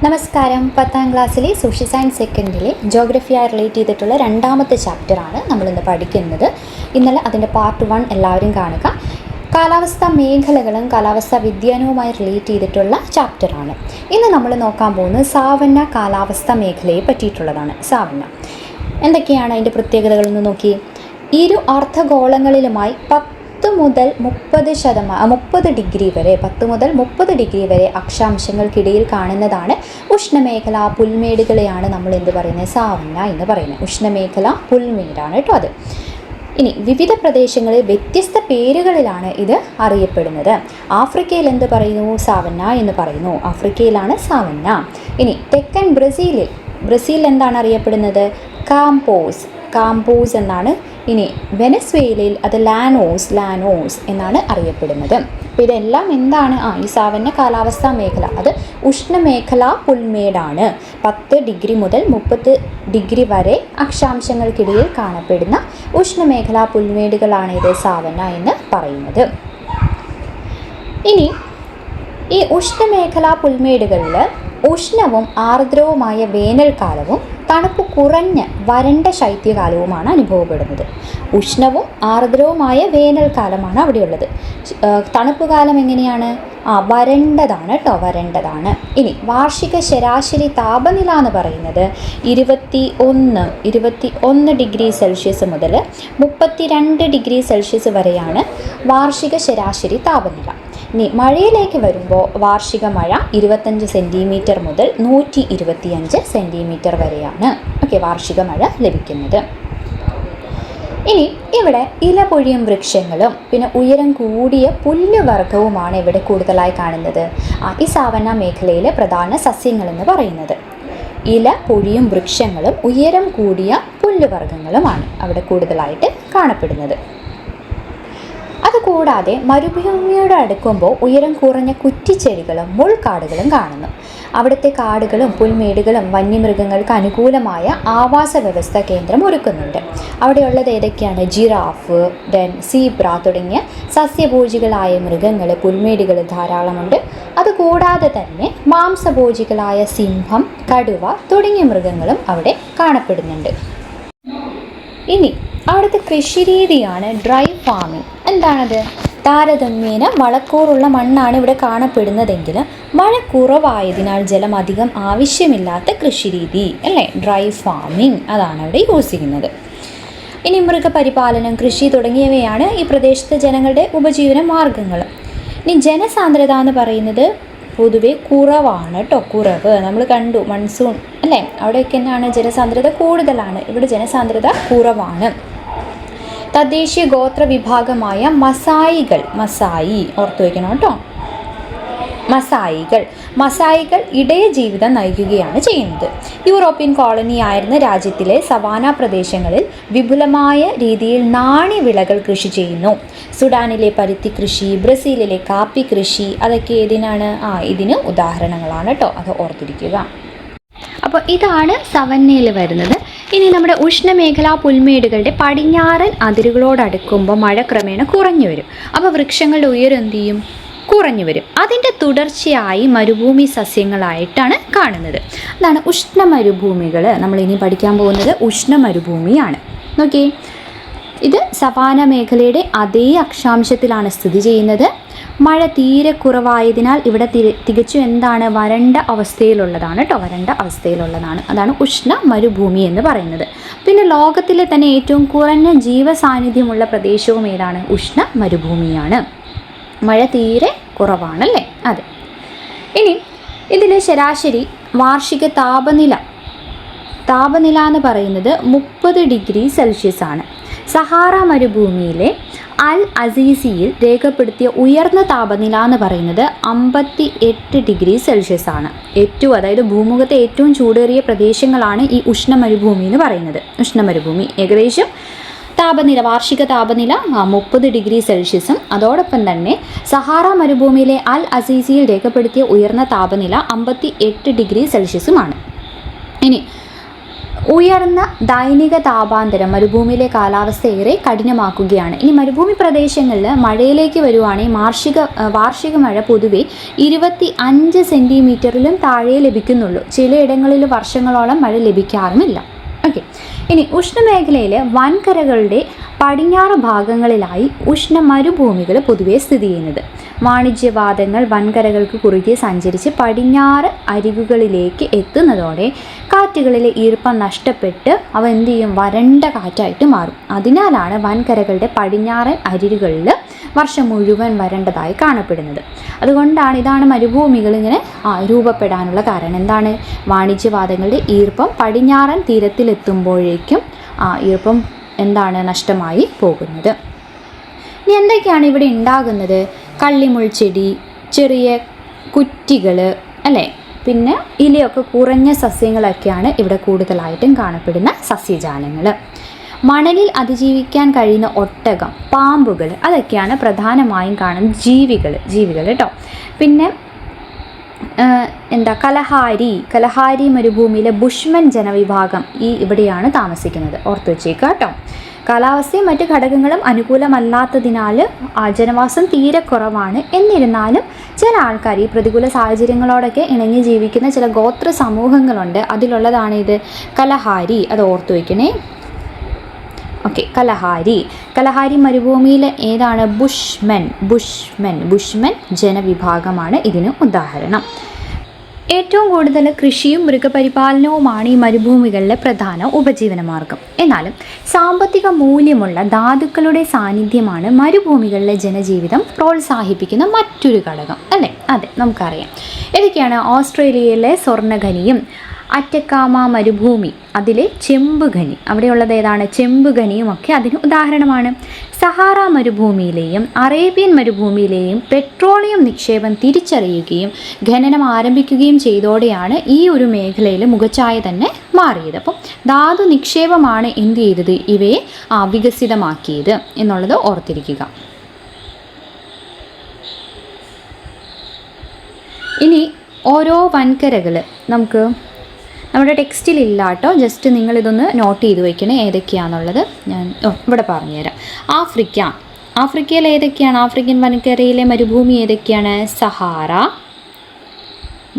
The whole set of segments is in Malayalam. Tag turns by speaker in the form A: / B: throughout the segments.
A: നമസ്കാരം. 10ാം ക്ലാസ്സിലെ സോഷ്യൽ സയൻസ് സെക്കൻഡിലെ ജോഗ്രഫിയായി റിലേറ്റ് ചെയ്തിട്ടുള്ള രണ്ടാമത്തെ ചാപ്റ്ററാണ് നമ്മളിന്ന് പഠിക്കുന്നത്. ഇന്നലെ അതിൻ്റെ പാർട്ട് 1 എല്ലാവരും കാണുക. കാലാവസ്ഥാ മേഖലകളും കാലാവസ്ഥാ വ്യതിയാനവുമായി റിലേറ്റ് ചെയ്തിട്ടുള്ള ചാപ്റ്ററാണ്. ഇന്ന് നമ്മൾ നോക്കാൻ പോകുന്നത് സാവന്ന കാലാവസ്ഥാ മേഖലയെ പറ്റിയിട്ടുള്ളതാണ്. സാവന്ന എന്തൊക്കെയാണ് അതിൻ്റെ പ്രത്യേകതകളെന്ന് നോക്കി. ഇരു അർദ്ധഗോളങ്ങളിലുമായി 10 മുതൽ 30 ഡിഗ്രി വരെ അക്ഷാംശങ്ങൾക്കിടയിൽ കാണുന്നതാണ് ഉഷ്ണമേഖല പുൽമേടുകളെയാണ് നമ്മൾ എന്ത് പറയുന്നത്, സാവന്ന എന്ന് പറയുന്നത്. ഉഷ്ണമേഖല പുൽമേടാണ് കേട്ടോ അത്. ഇനി വിവിധ പ്രദേശങ്ങളിൽ വ്യത്യസ്ത പേരുകളിലാണ് ഇത് അറിയപ്പെടുന്നത്. ആഫ്രിക്കയിൽ എന്ത് പറയുന്നു, സാവന്ന എന്ന് പറയുന്നു. ആഫ്രിക്കയിലാണ് സാവന്ന. ഇനി തെക്കൻ ബ്രസീൽ എന്താണ് അറിയപ്പെടുന്നത്, കാംപോസ് എന്നാണ്. ഇനി വെനസ്വേലയിൽ അത് ലാനോസ് എന്നാണ് അറിയപ്പെടുന്നത്. അപ്പോൾ ഇതെല്ലാം എന്താണ്, ഈ സാവന്ന കാലാവസ്ഥാ മേഖല അത് ഉഷ്ണമേഖലാ പുൽമേടാണ്. 10 ഡിഗ്രി മുതൽ 30 ഡിഗ്രി വരെ അക്ഷാംശങ്ങൾക്കിടയിൽ കാണപ്പെടുന്ന ഉഷ്ണമേഖലാ പുൽമേടുകളാണ് ഇത് സാവന്ന എന്ന് പറയുന്നത്. ഇനി ഈ ഉഷ്ണമേഖലാ പുൽമേടുകളിൽ ഉഷ്ണവും ആർദ്രവുമായ വേനൽക്കാലവും തണുപ്പ് കുറഞ്ഞ വരണ്ട ശൈത്യകാലവുമാണ് അനുഭവപ്പെടുന്നത്. ഉഷ്ണവും ആർദ്രവുമായ വേനൽക്കാലമാണ് അവിടെയുള്ളത്. തണുപ്പ് കാലം എങ്ങനെയാണ്, വരണ്ടതാണ് കേട്ടോ, വരണ്ടതാണ്. ഇനി വാർഷിക ശരാശരി താപനില എന്ന് പറയുന്നത് 21 ഡിഗ്രി സെൽഷ്യസ് മുതൽ 32 ഡിഗ്രി സെൽഷ്യസ് വരെയാണ് വാർഷിക ശരാശരി താപനില. ഇനി മഴയിലേക്ക് വരുമ്പോൾ വാർഷിക മഴ 25 സെൻറ്റിമീറ്റർ മുതൽ 125 സെൻറ്റിമീറ്റർ വരെയാണ് വാർഷിക മഴ ലഭിക്കുന്നത്. ഇനി ഇവിടെ ഇലപൊഴിയും വൃക്ഷങ്ങളും പിന്നെ ഉയരം കൂടിയ പുല്ലുവർഗവുമാണ് ഇവിടെ കൂടുതലായി കാണുന്നത്. ഈ സാവന്ന മേഖലയിലെ പ്രധാന സസ്യങ്ങളെന്ന് പറയുന്നത് ഇല പൊഴിയും വൃക്ഷങ്ങളും ഉയരം കൂടിയ പുല്ലുവർഗ്ഗങ്ങളുമാണ് അവിടെ കൂടുതലായിട്ട് കാണപ്പെടുന്നത്. അതുകൂടാതെ മരുഭൂമിയോട് അടുക്കുമ്പോൾ ഉയരം കുറഞ്ഞ കുറ്റിച്ചെടികളും മുൾക്കാടുകളും കാണുന്നു. അവിടുത്തെ കാടുകളും പുൽമേടുകളും വന്യമൃഗങ്ങൾക്ക് അനുകൂലമായ ആവാസ വ്യവസ്ഥ കേന്ദ്രം ഒരുക്കുന്നുണ്ട്. അവിടെയുള്ളത് ഏതൊക്കെയാണ്, ജിറാഫ്, സീബ്ര തുടങ്ങിയ സസ്യഭോജികളായ മൃഗങ്ങൾ പുൽമേടുകൾ ധാരാളമുണ്ട്. അതുകൂടാതെ തന്നെ മാംസഭോജികളായ സിംഹം, കടുവ തുടങ്ങിയ മൃഗങ്ങളും അവിടെ കാണപ്പെടുന്നുണ്ട്. ഇനി അവിടുത്തെ കൃഷിരീതിയാണ് ഡ്രൈ ഫാമിംഗ്. എന്താണത്, താരതമ്യേന വളക്കൂറുള്ള മണ്ണാണ് ഇവിടെ കാണപ്പെടുന്നതെങ്കിൽ മഴ കുറവായതിനാൽ ജലം അധികം ആവശ്യമില്ലാത്ത കൃഷിരീതി അല്ലേ, ഡ്രൈ ഫാമിംഗ്, അതാണ് അവിടെ യൂസ് ചെയ്യുന്നത്. ഇനി മൃഗപരിപാലനം, കൃഷി തുടങ്ങിയവയാണ് ഈ പ്രദേശത്തെ ജനങ്ങളുടെ ഉപജീവന മാർഗങ്ങൾ. ഇനി ജനസാന്ദ്രത എന്ന് പറയുന്നത് പൊതുവെ കുറവാണ് കേട്ടോ, കുറവ്. നമ്മൾ കണ്ടു മൺസൂൺ അല്ലേ, അവിടെയൊക്കെ എന്താണ് ജനസാന്ദ്രത കൂടുതലാണ്, ഇവിടെ ജനസാന്ദ്രത കുറവാണ്. തദ്ദേശീയ ഗോത്ര വിഭാഗമായ മസായി ഓർത്തു വയ്ക്കണം കേട്ടോ. മസായികൾ ഇടയ ജീവിതം നയിക്കുകയാണ് ചെയ്യുന്നത്. യൂറോപ്യൻ കോളനി ആയിരുന്ന രാജ്യത്തിലെ സവാന പ്രദേശങ്ങളിൽ വിപുലമായ രീതിയിൽ നാണ്യവിളകൾ കൃഷി ചെയ്യുന്നു. സുഡാനിലെ പരുത്തി കൃഷി, ബ്രസീലിലെ കാപ്പി കൃഷി, അതൊക്കെ ഇതിന് ഉദാഹരണങ്ങളാണ് കേട്ടോ, അത് ഓർത്തിരിക്കുക. അപ്പോൾ ഇതാണ് സവന്നയിൽ വരുന്നത്. ഇനി നമ്മുടെ ഉഷ്ണമേഖലാ പുൽമേടുകളുടെ പടിഞ്ഞാറൻ അതിരുകളോടടുക്കുമ്പോൾ മഴ ക്രമേണ കുറഞ്ഞു വരും. അപ്പോൾ വൃക്ഷങ്ങളുടെ ഉയരം എന്ത് ചെയ്യും, കുറഞ്ഞു വരും. അതിൻ്റെ തുടർച്ചയായി മരുഭൂമി സസ്യങ്ങളായിട്ടാണ് കാണുന്നത്. അതാണ് ഉഷ്ണമരുഭൂമികൾ. നമ്മളിനി പഠിക്കാൻ പോകുന്നത് ഉഷ്ണമരുഭൂമിയാണ്. നോക്കിയേ, ഇത് സവാന മേഖലയുടെ അതേ അക്ഷാംശത്തിലാണ് സ്ഥിതി ചെയ്യുന്നത്. മഴ തീരെ കുറവായതിനാൽ ഇവിടെ തികച്ചും എന്താണ്, വരണ്ട അവസ്ഥയിലുള്ളതാണ് കേട്ടോ, വരണ്ട അവസ്ഥയിലുള്ളതാണ്. അതാണ് ഉഷ്ണ മരുഭൂമി എന്ന് പറയുന്നത്. പിന്നെ ലോകത്തിലെ തന്നെ ഏറ്റവും കുറഞ്ഞ ജീവസാന്നിധ്യമുള്ള പ്രദേശവും ഏതാണ്, ഉഷ്ണ മരുഭൂമിയാണ്. മഴ തീരെ കുറവാണല്ലേ, അതെ. ഇനി ഇതിലെ ശരാശരി വാർഷിക താപനില എന്ന് പറയുന്നത് 30 ഡിഗ്രി സെൽഷ്യസ് ആണ്. സഹാറ മരുഭൂമിയിലെ അൽ അസീസിയിൽ രേഖപ്പെടുത്തിയ ഉയർന്ന താപനില എന്ന് പറയുന്നത് 58 ഡിഗ്രി സെൽഷ്യസ് ആണ്. അതായത് ഭൂമുഖത്തെ ഏറ്റവും ചൂടേറിയ പ്രദേശങ്ങളാണ് ഈ ഉഷ്ണമരുഭൂമി എന്ന് പറയുന്നത്. ഉഷ്ണമരുഭൂമി ഏകദേശം വാർഷിക താപനില 30 ഡിഗ്രി സെൽഷ്യസും അതോടൊപ്പം തന്നെ സഹാറ മരുഭൂമിയിലെ അൽ അസീസിയിൽ രേഖപ്പെടുത്തിയ ഉയർന്ന താപനില 58 ഡിഗ്രി സെൽഷ്യസുമാണ്. ഇനി ഉയർന്ന ദൈനിക താപാന്തരം മരുഭൂമിയിലെ കാലാവസ്ഥ ഏറെ കഠിനമാക്കുകയാണ്. ഇനി മരുഭൂമി പ്രദേശങ്ങളിൽ മഴയിലേക്ക് വരുവാണെങ്കിൽ വാർഷിക മഴ പൊതുവെ 25 സെൻറ്റിമീറ്ററിലും താഴെ ലഭിക്കുന്നുള്ളൂ. ചിലയിടങ്ങളിൽ വർഷങ്ങളോളം മഴ ലഭിക്കാറുമില്ല. ഓക്കെ, ഇനി ഉഷ്ണമേഖലയിൽ വൻകരകളുടെ പടിഞ്ഞാറ് ഭാഗങ്ങളിലായി ഉഷ്ണ മരുഭൂമികൾ പൊതുവെ സ്ഥിതി ചെയ്യുന്നത്. വാണിജ്യവാദങ്ങൾ വൻകരകൾക്ക് കുറുകെ സഞ്ചരിച്ച് പടിഞ്ഞാറ് അരികുകളിലേക്ക് എത്തുന്നതോടെ കാറ്റുകളിലെ ഈർപ്പം നഷ്ടപ്പെട്ട് അവ എന്ത് ചെയ്യും, വരണ്ട കാറ്റായിട്ട് മാറും. അതിനാലാണ് വൻകരകളുടെ പടിഞ്ഞാറൻ അരികുകളിൽ വർഷം മുഴുവൻ വരണ്ടതായി കാണപ്പെടുന്നത്. ഇതാണ് മരുഭൂമികൾ ഇങ്ങനെ രൂപപ്പെടാനുള്ള കാരണം. എന്താണ്? വാണിജ്യവാദങ്ങളുടെ ഈർപ്പം പടിഞ്ഞാറൻ തീരത്തിലെത്തുമ്പോഴേക്കും ഈർപ്പം നഷ്ടമായി പോകുന്നത്. ഇനി എന്തൊക്കെയാണ് ഇവിടെ ഉണ്ടാകുന്നത്? കള്ളിമുൾച്ചെടി, ചെറിയ കുറ്റികൾ, അല്ലേ, പിന്നെ ഇലയൊക്കെ കുറഞ്ഞ സസ്യങ്ങളൊക്കെയാണ് ഇവിടെ കൂടുതലായിട്ടും കാണപ്പെടുന്ന സസ്യജാലങ്ങൾ. മണലിൽ അതിജീവിക്കാൻ കഴിയുന്ന ഒട്ടകം, പാമ്പുകൾ, അതൊക്കെയാണ് പ്രധാനമായും കാണുന്ന ജീവികൾ കേട്ടോ. പിന്നെ കലഹാരി മരുഭൂമിയിലെ ബുഷ്മൻ ജനവിഭാഗം ഇവിടെയാണ് താമസിക്കുന്നത്. ഓർത്തു വെച്ചേക്കുക കേട്ടോ. കാലാവസ്ഥയും മറ്റ് ഘടകങ്ങളും അനുകൂലമല്ലാത്തതിനാൽ ജനവാസം തീരെ കുറവാണ്. എന്നിരുന്നാലും ചില ആൾക്കാർ ഈ പ്രതികൂല സാഹചര്യങ്ങളോടൊക്കെ ഇണങ്ങി ജീവിക്കുന്ന ചില ഗോത്ര സമൂഹങ്ങളുണ്ട്. അതിലുള്ളതാണ് ഇത് കലഹാരി. അത് ഓർത്തു വയ്ക്കണേ. ഓക്കെ, കലഹാരി മരുഭൂമിയിൽ ഏതാണ്? ബുഷ്മൻ ജനവിഭാഗമാണ് ഇതിന് ഉദാഹരണം. ഏറ്റവും കൂടുതൽ കൃഷിയും മൃഗപരിപാലനവുമാണ് ഈ മരുഭൂമികളിലെ പ്രധാന ഉപജീവനമാർഗം. എന്നാലും സാമ്പത്തിക മൂല്യമുള്ള ധാതുക്കളുടെ സാന്നിധ്യമാണ് മരുഭൂമികളിലെ ജനജീവിതം പ്രോത്സാഹിപ്പിക്കുന്ന മറ്റൊരു ഘടകം, അല്ലേ? അതെ, നമുക്കറിയാം. ഏതൊക്കെയാണ്? ഓസ്ട്രേലിയയിലെ സ്വർണ്ണഖനിയും അറ്റക്കാമ മരുഭൂമി, അതിലെ ചെമ്പുഖനി, അവിടെയുള്ളത് ഏതാണ്? ചെമ്പുഖനിയുമൊക്കെ അതിന് ഉദാഹരണമാണ്. സഹാറ മരുഭൂമിയിലെയും അറേബ്യൻ മരുഭൂമിയിലെയും പെട്രോളിയം നിക്ഷേപം തിരിച്ചറിയുകയും ഖനനം ആരംഭിക്കുകയും ചെയ്തോടെയാണ് ഈ ഒരു മേഖലയിൽ മുഖച്ഛായ തന്നെ മാറിയത്. അപ്പം ധാതു നിക്ഷേപമാണ് എന്ത് ചെയ്തത്? ഇവയെ വികസിതമാക്കിയത് എന്നുള്ളത് ഓർത്തിരിക്കുക. ഇനി ഓരോ വൻകരകൾ നമ്മുടെ ടെക്സ്റ്റിലില്ല കേട്ടോ, ജസ്റ്റ് നിങ്ങളിതൊന്ന് നോട്ട് ചെയ്ത് വയ്ക്കണേ ഏതൊക്കെയാണെന്നുള്ളത്. ഞാൻ ഇവിടെ പറഞ്ഞുതരാം. ആഫ്രിക്കയിൽ ഏതൊക്കെയാണ്? ആഫ്രിക്കൻ വൻകരയിലെ മരുഭൂമി ഏതൊക്കെയാണ്? സഹാറ,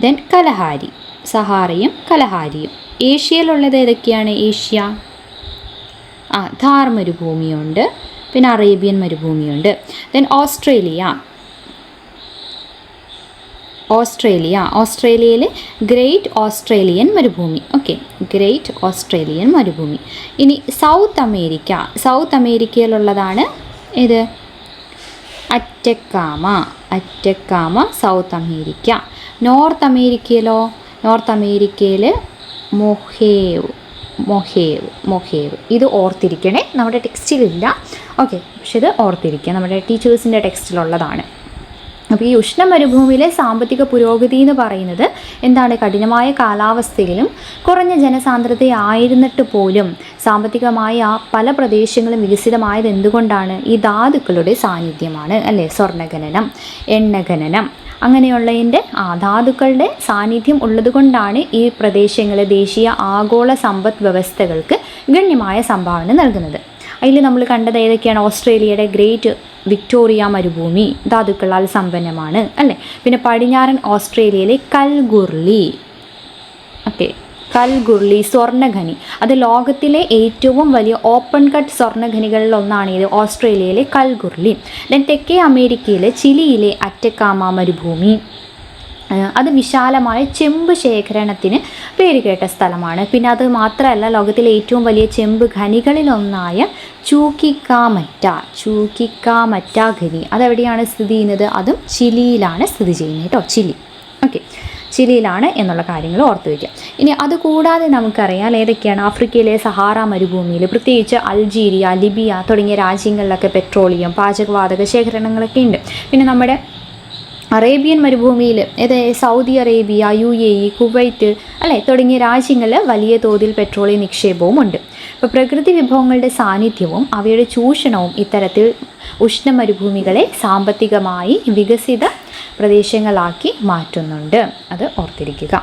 A: ദെൻ കലഹാരി, സഹാറയും കലഹാരിയും. ഏഷ്യയിലുള്ളത് ഏതൊക്കെയാണ്? ഏഷ്യ, ഥാർ മരുഭൂമിയുണ്ട്, പിന്നെ അറേബ്യൻ മരുഭൂമിയുണ്ട്. ദെൻ ഓസ്ട്രേലിയയിൽ ഗ്രേറ്റ് ഓസ്ട്രേലിയൻ മരുഭൂമി. ഓക്കെ, ഗ്രേറ്റ് ഓസ്ട്രേലിയൻ മരുഭൂമി. ഇനി സൗത്ത് അമേരിക്കയിലുള്ളതാണ് ഇത് അറ്റക്കാമ സൗത്ത് അമേരിക്ക. നോർത്ത് അമേരിക്കയിൽ മൊഹേവ്. ഇത് ഓർത്തിരിക്കണേ, നമ്മുടെ ടെക്സ്റ്റിലില്ല. ഓക്കെ, പക്ഷെ ഇത് ഓർത്തിരിക്കുക, നമ്മുടെ ടീച്ചേഴ്സിൻ്റെ ടെക്സ്റ്റിലുള്ളതാണ്. അപ്പോൾ ഈ ഉഷ്ണ മരുഭൂമിയിലെ സാമ്പത്തിക പുരോഗതി എന്ന് പറയുന്നത് എന്താണ്? കഠിനമായ കാലാവസ്ഥയിലും കുറഞ്ഞ ജനസാന്ദ്രതയായിരുന്നിട്ട് പോലും സാമ്പത്തികമായ പല പ്രദേശങ്ങളും വികസിതമായത് എന്തുകൊണ്ടാണ്? ഈ ധാതുക്കളുടെ സാന്നിധ്യമാണ്, അല്ലേ? സ്വർണ്ണഖനനം, എണ്ണഖനനം, അങ്ങനെയുള്ളതിൻ്റെ ധാതുക്കളുടെ സാന്നിധ്യം ഉള്ളതുകൊണ്ടാണ് ഈ പ്രദേശങ്ങൾ ദേശീയ ആഗോള സമ്പദ് വ്യവസ്ഥകൾക്ക് ഗണ്യമായ സംഭാവന നൽകുന്നത്. അതിൽ നമ്മൾ കണ്ടത് ഏതൊക്കെയാണ്? ഓസ്ട്രേലിയയുടെ ഗ്രേറ്റ് വിക്ടോറിയ മരുഭൂമി ധാതുക്കളാൽ സമ്പന്നമാണ്, അല്ലേ? പിന്നെ പടിഞ്ഞാറൻ ഓസ്ട്രേലിയയിലെ കൽഗുർലി സ്വർണ്ണഖനി, അത് ലോകത്തിലെ ഏറ്റവും വലിയ ഓപ്പൺ കട്ട് സ്വർണ്ണഖനികളിൽ ഒന്നാണ് ഇത്, ഓസ്ട്രേലിയയിലെ കൽഗുർലി. ദെൻ തെക്കേ അമേരിക്കയിലെ ചിലിയിലെ അറ്റക്കാമ മരുഭൂമി, അത് വിശാലമായ ചെമ്പ് ശേഖരണത്തിന് പേരുകേട്ട സ്ഥലമാണ്. പിന്നെ അത് മാത്രമല്ല, ലോകത്തിലെ ഏറ്റവും വലിയ ചെമ്പ് ഖനികളിലൊന്നായ ചൂക്കിക്കാമറ്റ ഖനി അതെവിടെയാണ് സ്ഥിതി ചെയ്യുന്നത്? അതും ചിലിയിലാണ് സ്ഥിതി ചെയ്യുന്നത് കേട്ടോ. ഓക്കെ, ചിലിയിലാണ് എന്നുള്ള കാര്യങ്ങൾ ഓർത്തു വയ്ക്കുക. ഇനി അതുകൂടാതെ നമുക്കറിയാം ഏതൊക്കെയാണ്? ആഫ്രിക്കയിലെ സഹാറ മരുഭൂമിയിൽ, പ്രത്യേകിച്ച് അൾജീരിയ, ലിബിയ തുടങ്ങിയ രാജ്യങ്ങളിലൊക്കെ പെട്രോളിയം, പാചകവാതക ശേഖരണങ്ങളൊക്കെ ഉണ്ട്. പിന്നെ നമ്മുടെ അറേബ്യൻ മരുഭൂമിയിൽ, സൗദി അറേബ്യ, UAE, കുവൈറ്റ്, അല്ലേ, തുടങ്ങിയ രാജ്യങ്ങളിൽ വലിയ തോതിൽ പെട്രോളിയം നിക്ഷേപവും ഉണ്ട്. അപ്പോൾ പ്രകൃതി വിഭവങ്ങളുടെ സാന്നിധ്യവും അവയുടെ ചൂഷണവും ഇത്തരത്തിൽ ഉഷ്ണ മരുഭൂമികളെ സാമ്പത്തികമായി വികസിത പ്രദേശങ്ങളാക്കി മാറ്റുന്നുണ്ട്. അത് ഓർത്തിരിക്കുക.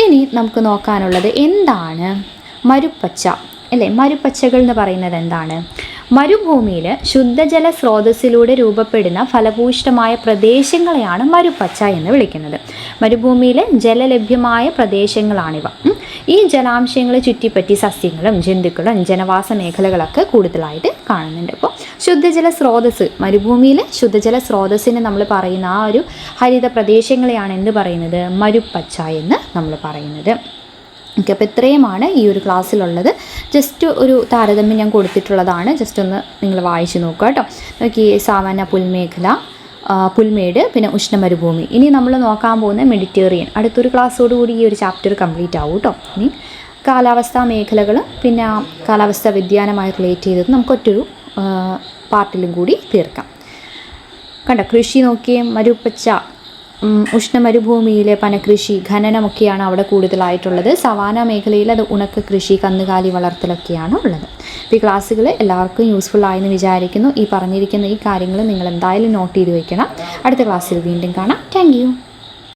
A: ഇനി നമുക്ക് നോക്കാനുള്ളത് എന്താണ് മരുപ്പച്ച അല്ലേ? മരുപ്പച്ചകൾ എന്ന് പറയുന്നത് എന്താണ്? മരുഭൂമിയിൽ ശുദ്ധജല സ്രോതസ്സിലൂടെ രൂപപ്പെടുന്ന ഫലഭൂയിഷ്ഠമായ പ്രദേശങ്ങളെയാണ് മരുപ്പച്ച എന്ന് വിളിക്കുന്നത്. മരുഭൂമിയിലെ ജലലഭ്യമായ പ്രദേശങ്ങളാണിവ. ഈ ജലാംശങ്ങളെ ചുറ്റിപ്പറ്റി സസ്യങ്ങളും ജന്തുക്കളും ജനവാസ മേഖലകളൊക്കെ കൂടുതലായിട്ട് കാണുന്നുണ്ട്. അപ്പോൾ ശുദ്ധജല സ്രോതസ്സ്, മരുഭൂമിയിലെ ശുദ്ധജല സ്രോതസ്സിന് നമ്മൾ പറയുന്ന ആ ഒരു ഹരിത പ്രദേശങ്ങളെയാണ് എന്ത് പറയുന്നത്? മരുപ്പച്ച എന്ന് നമ്മൾ പറയുന്നത്. ഓക്കെ, അപ്പോൾ ഇത്രയുമാണ് ഈ ഒരു ക്ലാസ്സിലുള്ളത്. ജസ്റ്റ് ഒരു താരതമ്യം ഞാൻ കൊടുത്തിട്ടുള്ളതാണ്. ജസ്റ്റ് ഒന്ന് നിങ്ങൾ വായിച്ച് നോക്കുക കേട്ടോ. നോക്കി, സാവന്ന പുൽമേഖല, പുൽമേട്, പിന്നെ ഉഷ്ണമരുഭൂമി. ഇനി നമ്മൾ നോക്കാൻ പോകുന്ന മെഡിറ്ററേനിയൻ. അടുത്തൊരു ക്ലാസ്സോടുകൂടി ഈ ഒരു ചാപ്റ്റർ കംപ്ലീറ്റ് ആവും കേട്ടോ. ഇനി കാലാവസ്ഥാ മേഖലകൾ, പിന്നെ കാലാവസ്ഥാ വ്യതിയാനമായി റിലേറ്റ് ചെയ്തത് നമുക്കൊറ്റൊരു പാർട്ടിലും കൂടി തീർക്കാം. കണ്ടോ, കൃഷി നോക്കിയേ, മരുപ്പച്ച, ഉഷ്ണമരുഭൂമിയിലെ പനകൃഷി, ഖനനമൊക്കെയാണ് അവിടെ കൂടുതലായിട്ടുള്ളത്. സവാന മേഖലയിൽ അത് ഉണക്ക കൃഷി, കന്നുകാലി വളർത്തലൊക്കെയാണ് ഉള്ളത്. അപ്പോൾ ഈ ക്ലാസ്സുകൾ എല്ലാവർക്കും യൂസ്ഫുൾ ആയെന്ന് വിചാരിക്കുന്നു. ഈ പറഞ്ഞിരിക്കുന്ന ഈ കാര്യങ്ങൾ നിങ്ങൾ എന്തായാലും നോട്ട് ചെയ്ത് വയ്ക്കണം. അടുത്ത ക്ലാസ്സിൽ വീണ്ടും കാണാം. Thank you.